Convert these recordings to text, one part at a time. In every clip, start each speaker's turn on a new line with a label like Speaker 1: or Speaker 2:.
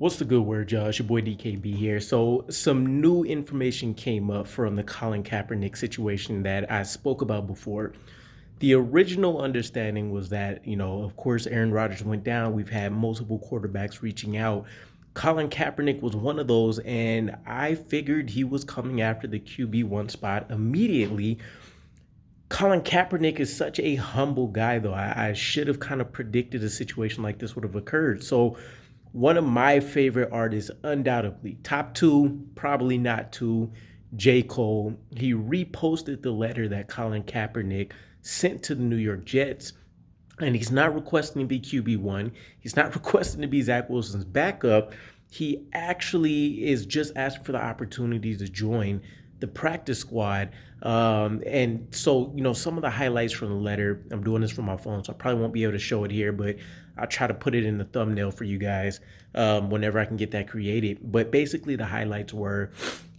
Speaker 1: What's the good word, y'all? It's your boy DKB here. So, some new information came up from the Colin Kaepernick situation that I spoke about before. The original understanding was that, of course, Aaron Rodgers went down. We've had multiple quarterbacks reaching out. Colin Kaepernick was one of those, and I figured he was coming after the QB1 spot immediately. Colin Kaepernick is such a humble guy, though. I should have kind of predicted a situation like this would have occurred. So, one of my favorite artists, undoubtedly, top two, probably not two, J. Cole. He reposted the letter that Colin Kaepernick sent to the New York Jets. And he's not requesting to be QB1. He's not requesting to be Zach Wilson's backup. He actually is just asking for the opportunity to join the practice squad. And so, some of the highlights from the letter, I'm doing this from my phone, so I probably won't be able to show it here, but I'll try to put it in the thumbnail for you guys whenever I can get that created. But basically, the highlights were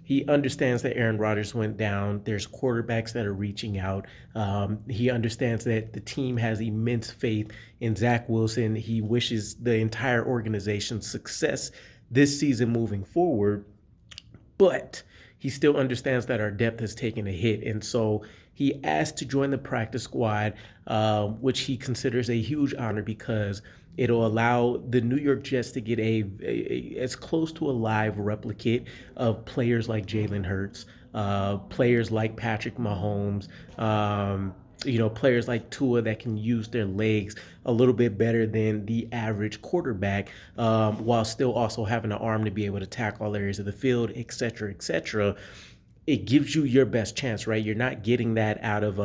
Speaker 1: he understands that Aaron Rodgers went down. There's quarterbacks that are reaching out. He understands that the team has immense faith in Zach Wilson. He wishes the entire organization success this season moving forward. But he still understands that our depth has taken a hit. And so he asked to join the practice squad, which he considers a huge honor because it'll allow the New York Jets to get as close to a live replicate of players like Jalen Hurts, players like Patrick Mahomes, players like Tua that can use their legs a little bit better than the average quarterback, while still also having an arm to be able to tackle all areas of the field, et cetera, et cetera. It gives you your best chance, right? You're not getting that out of,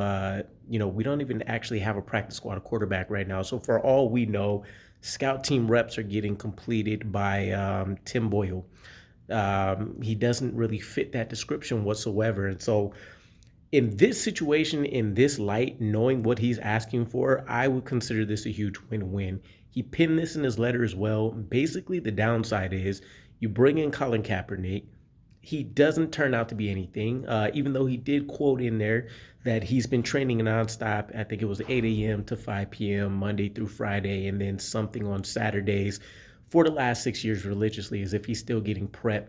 Speaker 1: we don't even actually have a practice squad quarterback right now. So for all we know, scout team reps are getting completed by Tim Boyle. He doesn't really fit that description whatsoever. And so in this situation, in this light, knowing what he's asking for, I would consider this a huge win-win. He pinned this in his letter as well. Basically, the downside is you bring in Colin Kaepernick. He doesn't turn out to be anything, even though he did quote in there that he's been training nonstop. I think it was 8 a.m. to 5 p.m., Monday through Friday, and then something on Saturdays for the last 6 years religiously, as if he's still getting prepped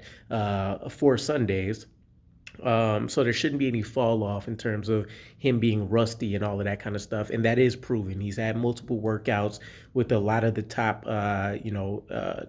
Speaker 1: for Sundays. So there shouldn't be any fall off in terms of him being rusty and all of that kind of stuff. And that is proven. He's had multiple workouts with a lot of the top,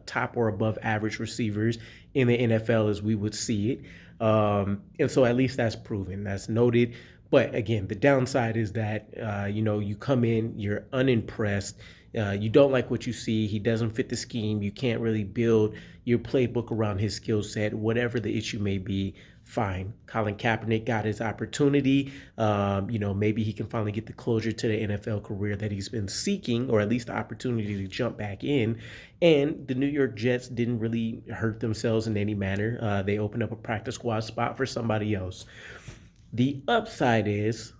Speaker 1: top or above average receivers in the NFL as we would see it. And so at least that's proven. That's noted. But again, the downside is that, you come in, you're unimpressed. You don't like what you see. He doesn't fit the scheme. You can't really build your playbook around his skill set, whatever the issue may be. Fine. Colin Kaepernick got his opportunity. Maybe he can finally get the closure to the NFL career that he's been seeking, or at least the opportunity to jump back in. And the New York Jets didn't really hurt themselves in any manner. They opened up a practice squad spot for somebody else. The upside is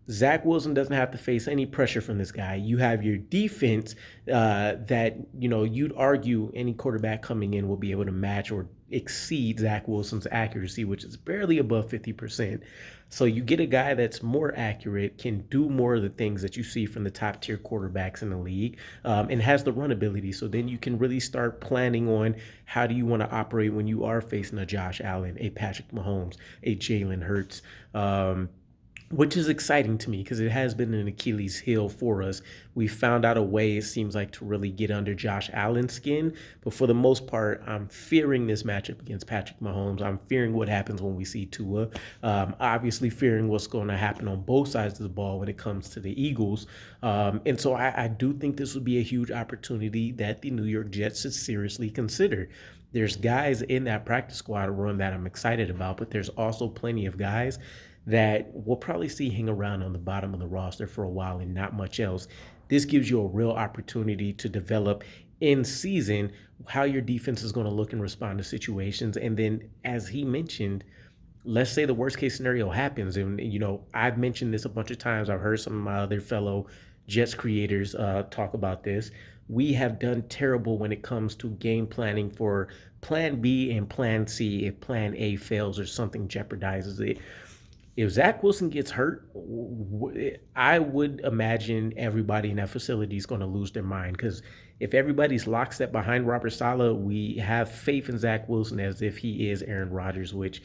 Speaker 1: Zach Wilson doesn't have to face any pressure from this guy. You have your defense that, you'd argue any quarterback coming in will be able to match or exceed Zach Wilson's accuracy, which is barely above 50%. So you get a guy that's more accurate, can do more of the things that you see from the top tier quarterbacks in the league, and has the run ability. So then you can really start planning on how do you want to operate when you are facing a Josh Allen, a Patrick Mahomes, a Jalen Hurts, which is exciting to me because it has been an Achilles heel for us. We found out a way, it seems like, to really get under Josh Allen's skin. But for the most part, I'm fearing this matchup against Patrick Mahomes. I'm fearing what happens when we see Tua. Obviously fearing what's going to happen on both sides of the ball when it comes to the Eagles. And so I do think this would be a huge opportunity that the New York Jets should seriously consider. There's guys in that practice squad run that I'm excited about, but there's also plenty of guys that we'll probably see hang around on the bottom of the roster for a while and not much else. This gives you a real opportunity to develop in season how your defense is going to look and respond to situations. And then, as he mentioned, let's say the worst case scenario happens. And, I've mentioned this a bunch of times. I've heard some of my other fellow Jets creators talk about this. We have done terrible when it comes to game planning for plan B and plan C if plan A fails or something jeopardizes it. If Zach Wilson gets hurt, I would imagine everybody in that facility is going to lose their mind because if everybody's lockstep behind Robert Saleh, we have faith in Zach Wilson as if he is Aaron Rodgers, which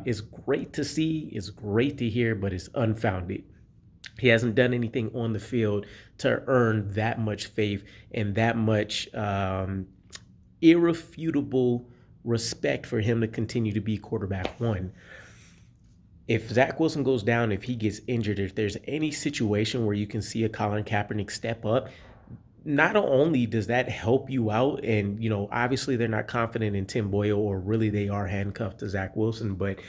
Speaker 1: is great to see, is great to hear, but it's unfounded. He hasn't done anything on the field to earn that much faith and that much irrefutable respect for him to continue to be quarterback one. If Zach Wilson goes down, if he gets injured, if there's any situation where you can see a Colin Kaepernick step up, not only does that help you out, and obviously they're not confident in Tim Boyle, or really they are handcuffed to Zach Wilson, but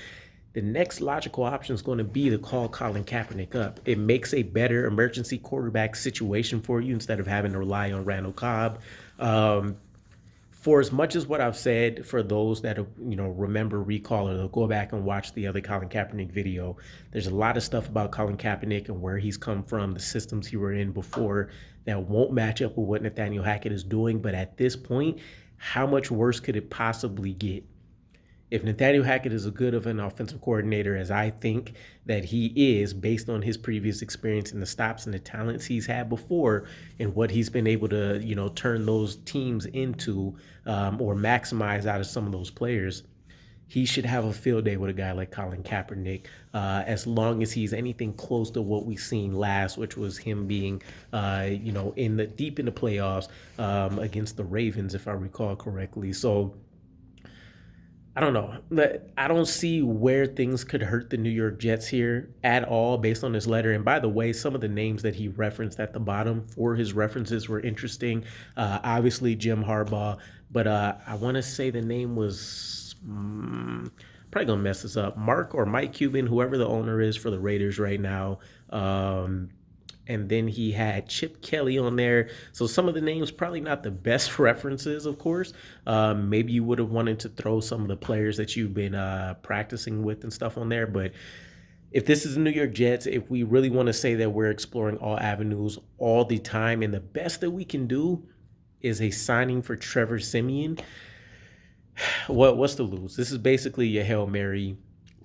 Speaker 1: the next logical option is going to be to call Colin Kaepernick up. It makes a better emergency quarterback situation for you instead of having to rely on Randall Cobb. For as much as what I've said, for those that remember, recall, or they'll go back and watch the other Colin Kaepernick video, there's a lot of stuff about Colin Kaepernick and where he's come from, the systems he were in before, that won't match up with what Nathaniel Hackett is doing. But at this point, how much worse could it possibly get? If Nathaniel Hackett is as good of an offensive coordinator as I think that he is, based on his previous experience and the stops and the talents he's had before, and what he's been able to, turn those teams into, or maximize out of some of those players, he should have a field day with a guy like Colin Kaepernick, as long as he's anything close to what we've seen last, which was him being, deep in the playoffs against the Ravens, if I recall correctly. So I don't know. I don't see where things could hurt the New York Jets here at all based on this letter. And by the way, some of the names that he referenced at the bottom for his references were interesting. Obviously, Jim Harbaugh. But I want to say the name was probably going to mess this up. Mark or Mike Cuban, whoever the owner is for the Raiders right now. And then he had Chip Kelly on there. So some of the names, probably not the best references, of course. Maybe you would have wanted to throw some of the players that you've been practicing with and stuff on there. But if this is the New York Jets, if we really want to say that we're exploring all avenues all the time, and the best that we can do is a signing for Trevor Siemian, what's to lose? This is basically your Hail Mary.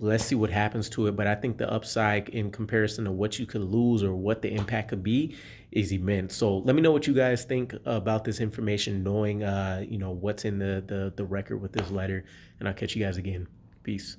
Speaker 1: Let's see what happens to it. But I think the upside in comparison to what you could lose or what the impact could be is immense. So let me know what you guys think about this information, knowing, what's in the record with this letter. And I'll catch you guys again. Peace.